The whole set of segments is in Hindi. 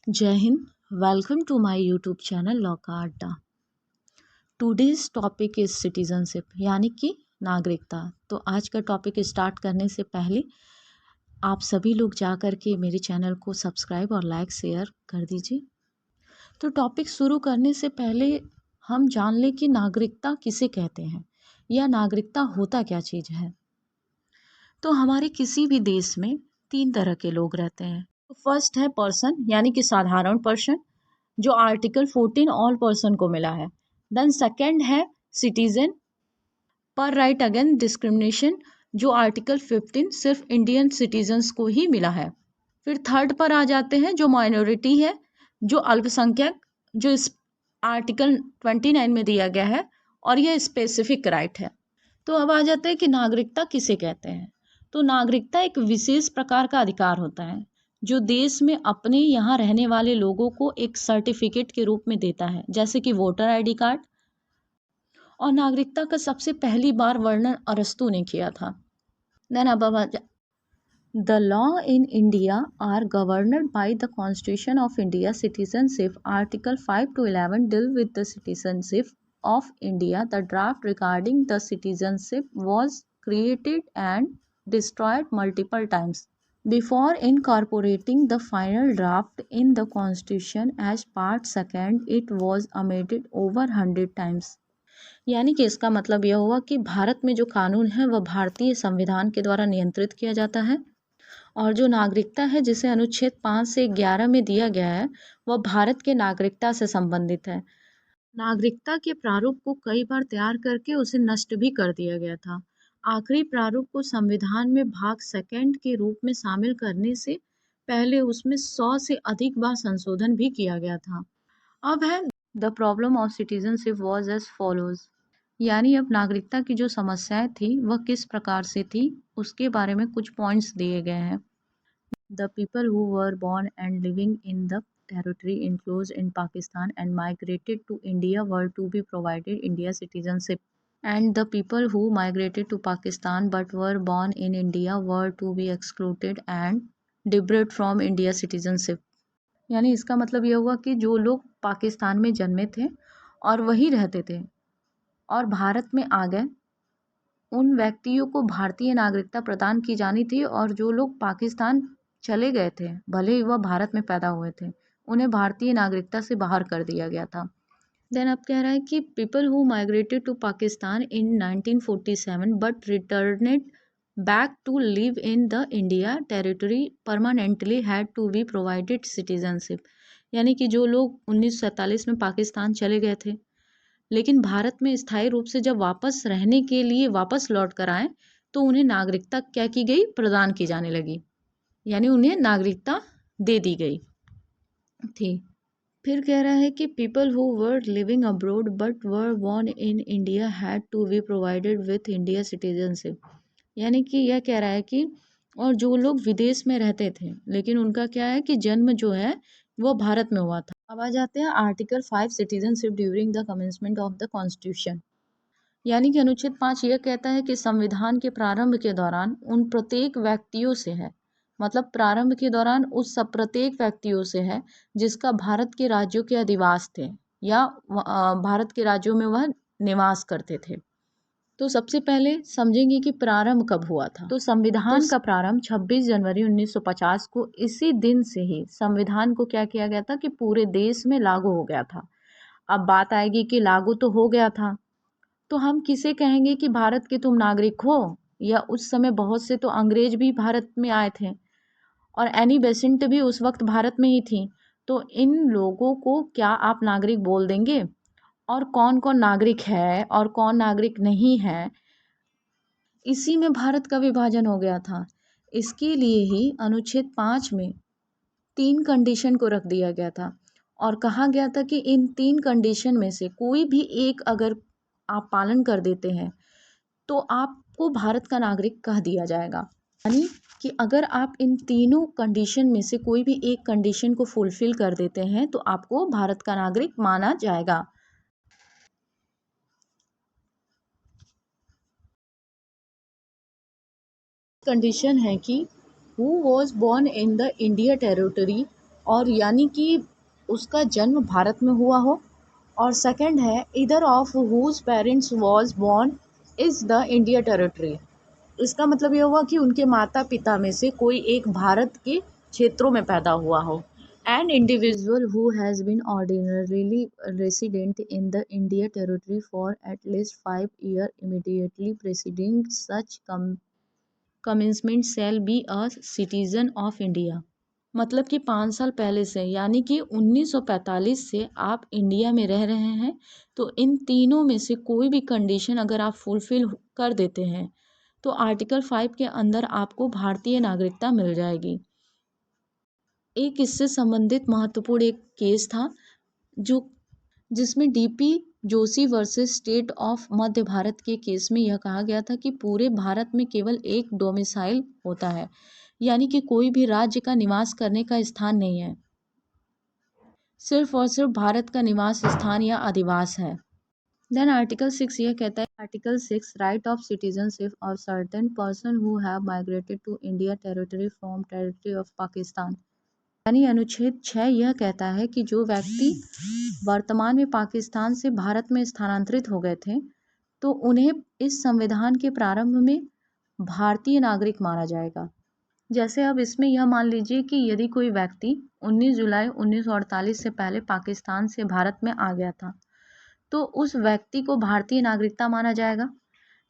जय Hind. Welcome to my YouTube channel law का अड्डा। टुडेज टॉपिक इज सिटीजनशिप यानी कि नागरिकता। तो आज का टॉपिक स्टार्ट करने से पहले आप सभी लोग जा कर के मेरे चैनल को सब्सक्राइब और लाइक शेयर कर दीजिए। तो टॉपिक शुरू करने से पहले हम जान लें कि नागरिकता किसे कहते हैं या नागरिकता होता क्या चीज़ है। तो हमारे किसी भी देश में तीन तरह के लोग रहते हैं। फर्स्ट है पर्सन यानी कि साधारण पर्सन, जो आर्टिकल 14 ऑल पर्सन को मिला है। देन सेकंड है सिटीजन, पर राइट अगेंस्ट डिस्क्रिमिनेशन, जो आर्टिकल 15 सिर्फ इंडियन सिटीजन्स को ही मिला है। फिर थर्ड पर आ जाते हैं जो माइनॉरिटी है, जो अल्पसंख्यक, जो इस आर्टिकल 29 में दिया गया है और यह स्पेसिफिक राइट है। तो अब आ जाते हैं कि नागरिकता किसे कहते हैं। तो नागरिकता एक विशेष प्रकार का अधिकार होता है जो देश में अपने यहाँ रहने वाले लोगों को एक सर्टिफिकेट के रूप में देता है, जैसे कि वोटर आईडी कार्ड। और नागरिकता का सबसे पहली बार वर्णन अरस्तु ने किया था। देन अब the law in India are governed by the constitution of India. Citizenship article 5 to 11 deal with the citizenship of India. The draft regarding the citizenship was created and destroyed multiple times before incorporating the final draft in the constitution. As part second, it was amended over 100 times. यानी कि इसका मतलब यह हुआ कि भारत में जो कानून है वह भारतीय संविधान के द्वारा नियंत्रित किया जाता है, और जो नागरिकता है जिसे अनुच्छेद 5 से 11 में दिया गया है वह भारत के नागरिकता से संबंधित है। नागरिकता के प्रारूप को कई बार तैयार करके उसे नष्ट भी कर दिया गया था। आखिरी प्रारूप को संविधान में भाग सेकंड के रूप में शामिल करने से पहले उसमें 100 से अधिक बार संशोधन भी किया गया था। अब है the problem of citizenship was as follows, यानी अब नागरिकता की जो समस्याएं थी वह किस प्रकार से थी उसके बारे में कुछ पॉइंट्स दिए गए हैं। The people who were born and living in the territory enclosed in Pakistan and migrated to India were to be provided India citizenship. And the people who migrated to Pakistan but were born in India were to be excluded and debarred from India citizenship. यानी इसका मतलब यह हुआ कि जो लोग पाकिस्तान में जन्मे थे और वहीं रहते थे और भारत में आ गए, उन व्यक्तियों को भारतीय नागरिकता प्रदान की जानी थी, और जो लोग पाकिस्तान चले गए थे भले ही वह भारत में पैदा हुए थे, उन्हें भारतीय नागरिकता से बाहर कर दिया गया था। देन अब कह रहा है कि people who migrated to Pakistan in 1947 but returned back to live in the India territory permanently had to be provided citizenship. यानी कि जो लोग 1947 में पाकिस्तान चले गए थे लेकिन भारत में स्थायी रूप से जब वापस रहने के लिए वापस लौट कर आए तो उन्हें नागरिकता क्या की गई, प्रदान की जाने लगी, यानी उन्हें नागरिकता दे दी गई थी। फिर कह रहा है कि people who were living abroad but were born in India had to be provided with India citizenship. यानी कि यह कह रहा है कि और जो लोग विदेश में रहते थे लेकिन उनका क्या है कि जन्म जो है वो भारत में हुआ था। अब आ जाते हैं article 5 citizenship during the commencement of the constitution. यानी कि अनुच्छेद 5 यह कहता है कि संविधान के प्रारंभ के दौरान उन प्रत्येक व्यक्तियों से है, मतलब प्रारंभ के दौरान उस सब प्रत्येक व्यक्तियों से है जिसका भारत के राज्यों के अधिवास थे या भारत के राज्यों में वह निवास करते थे। तो सबसे पहले समझेंगे कि प्रारंभ कब हुआ था। तो संविधान का प्रारंभ 26 जनवरी 1950 को, इसी दिन से ही संविधान को क्या किया गया था कि पूरे देश में लागू हो गया था। अब बात आएगी कि लागू तो हो गया था तो हम किसे कहेंगे कि भारत के तुम नागरिक हो, या उस समय बहुत से तो अंग्रेज भी भारत में आए थे और एनी बेसेंट भी उस वक्त भारत में ही थी। तो इन लोगों को क्या आप नागरिक बोल देंगे, और कौन कौन नागरिक है और कौन नागरिक नहीं है, इसी में भारत का विभाजन हो गया था। इसके लिए ही अनुच्छेद 5 में 3 कंडीशन को रख दिया गया था और कहा गया था कि इन 3 कंडीशन में से कोई भी एक अगर आप पालन कर देते हैं तो आपको भारत का नागरिक कह दिया जाएगा। यानी कि अगर आप इन तीनों कंडीशन में से कोई भी एक कंडीशन को फुलफिल कर देते हैं तो आपको भारत का नागरिक माना जाएगा। कंडीशन है कि who was born in the India territory और यानी कि उसका जन्म भारत में हुआ हो। और सेकंड है either of whose parents was born is the India territory. इसका मतलब ये हुआ कि उनके माता पिता में से कोई एक भारत के क्षेत्रों में पैदा हुआ हो। An individual who has been ordinarily resident in the India territory for at least 5 years immediately preceding such commencement shall be a citizen of India. मतलब कि 5 साल पहले से यानी कि 1945 से आप इंडिया में रह रहे हैं, तो इन तीनों में से कोई भी कंडीशन अगर आप फुलफ़िल कर देते हैं तो आर्टिकल 5 के अंदर आपको भारतीय नागरिकता मिल जाएगी। एक इससे संबंधित महत्वपूर्ण एक केस था जो जिसमें DP Joshi versus state of Madhya Bharat के केस में यह कहा गया था कि पूरे भारत में केवल एक डोमिसाइल होता है, यानी कि कोई भी राज्य का निवास करने का स्थान नहीं है, सिर्फ और सिर्फ भारत का निवास स्थान या अधिवास है। देन आर्टिकल 6 यह कहता है, article 6 right of citizenship of certain person who have migrated to India territory from territory of Pakistan. यानी अनुच्छेद 6 यह कहता है कि जो व्यक्ति वर्तमान में पाकिस्तान से भारत में स्थानांतरित हो गए थे तो उन्हें इस संविधान के प्रारंभ में भारतीय नागरिक माना जाएगा। जैसे अब इसमें यह मान लीजिए कि यदि कोई व्यक्ति 19 जुलाई 1948 से पहले पाकिस्तान से भारत में आ गया था तो उस व्यक्ति को भारतीय नागरिकता माना जाएगा।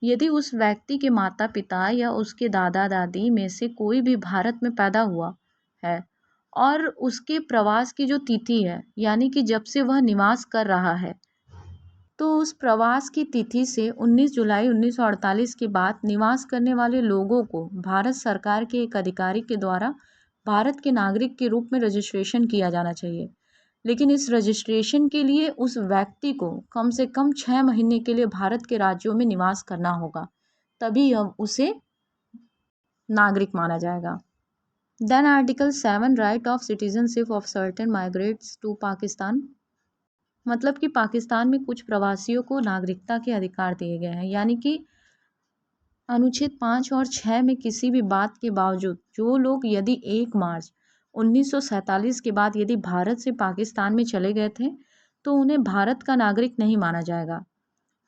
यदि उस व्यक्ति के माता पिता या उसके दादा दादी में से कोई भी भारत में पैदा हुआ है और उसके प्रवास की जो तिथि है यानी कि जब से वह निवास कर रहा है, तो उस प्रवास की तिथि से 19 जुलाई 1948 के बाद निवास करने वाले लोगों को भारत सरकार के एक अधिकारी के द्वारा भारत के नागरिक के रूप में रजिस्ट्रेशन किया जाना चाहिए। लेकिन इस रजिस्ट्रेशन के लिए उस व्यक्ति को कम से कम 6 महीने के लिए भारत के राज्यों में निवास करना होगा, तभी हम उसे नागरिक माना जाएगा। Then article 7 right of citizenship of certain migrants to Pakistan. मतलब कि पाकिस्तान में कुछ प्रवासियों को नागरिकता के अधिकार दिए गए हैं, यानी कि अनुच्छेद 5 और 6 में किसी भी बात के बावजूद जो लोग यदि 1 मार्च 1947 के बाद यदि भारत से पाकिस्तान में चले गए थे तो उन्हें भारत का नागरिक नहीं माना जाएगा।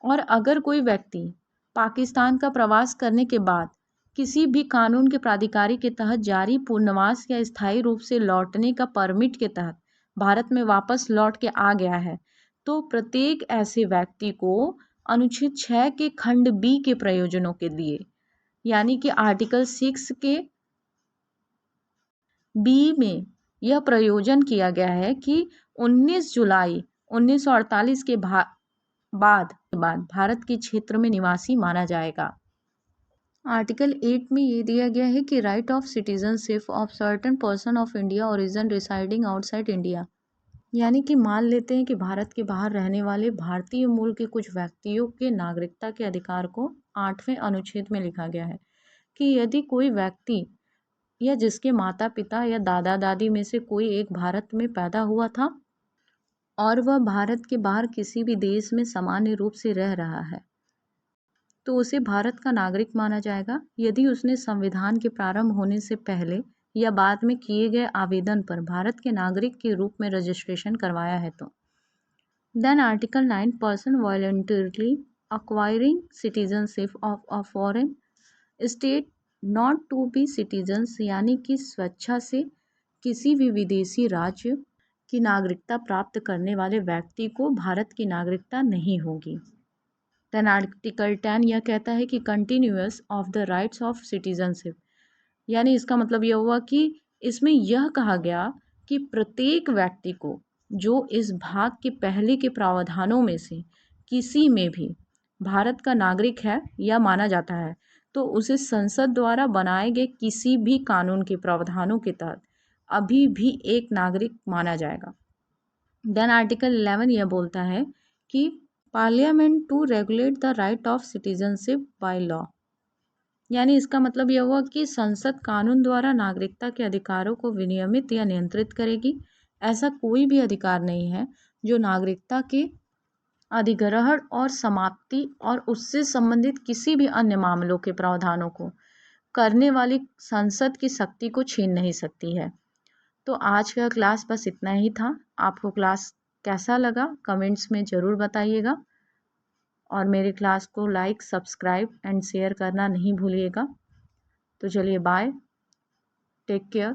और अगर कोई व्यक्ति पाकिस्तान का प्रवास करने के बाद किसी भी कानून के प्राधिकारी के तहत जारी पुनर्वास या स्थायी रूप से लौटने का परमिट के तहत भारत में वापस लौट के आ गया है तो प्रत्येक ऐसे व्यक्ति को अनुच्छेद 6 के खंड बी के प्रयोजनों के लिए यानी कि आर्टिकल 6 के बी में यह प्रयोजन किया गया है कि 19 जुलाई 1948 के बाद भारत के क्षेत्र में निवासी माना जाएगा। आर्टिकल 8 में ये दिया गया है कि right of citizenship of certain person of India origin residing outside India. यानी कि मान लेते हैं कि भारत के बाहर रहने वाले भारतीय मूल के कुछ व्यक्तियों के नागरिकता के अधिकार को 8वें अनुच्छेद में लिखा गया है कि यदि कोई व्यक्ति या जिसके माता पिता या दादा दादी में से कोई एक भारत में पैदा हुआ था और वह भारत के बाहर किसी भी देश में सामान्य रूप से रह रहा है तो उसे भारत का नागरिक माना जाएगा यदि उसने संविधान के प्रारंभ होने से पहले या बाद में किए गए आवेदन पर भारत के नागरिक के रूप में रजिस्ट्रेशन करवाया है तो। Then article 9 person voluntarily acquiring citizenship of a foreign state not to be citizens, यानी कि स्वेच्छा से किसी भी विदेशी राज्य की नागरिकता प्राप्त करने वाले व्यक्ति को भारत की नागरिकता नहीं होगी। देन आर्टिकल 10 यह कहता है कि continuous of the rights of citizenship, यानी इसका मतलब यह हुआ कि इसमें यह कहा गया कि प्रत्येक व्यक्ति को जो इस भाग के पहले के प्रावधानों में से किसी में भी भारत का नागरिक है या माना जाता है तो उसे संसद द्वारा बनाए गए किसी भी कानून के प्रावधानों के तहत अभी भी एक नागरिक माना जाएगा। देन आर्टिकल 11 यह बोलता है कि parliament to regulate the right of citizenship by law, यानी इसका मतलब यह हुआ कि संसद कानून द्वारा नागरिकता के अधिकारों को विनियमित या नियंत्रित करेगी। ऐसा कोई भी अधिकार नहीं है जो नागरिकता के अधिग्रहण और समाप्ति और उससे संबंधित किसी भी अन्य मामलों के प्रावधानों को करने वाली संसद की शक्ति को छीन नहीं सकती है। तो आज का क्लास बस इतना ही था। आपको क्लास कैसा लगा कमेंट्स में ज़रूर बताइएगा, और मेरे क्लास को लाइक, सब्सक्राइब एंड शेयर करना नहीं भूलिएगा। तो चलिए बाय, टेक केयर।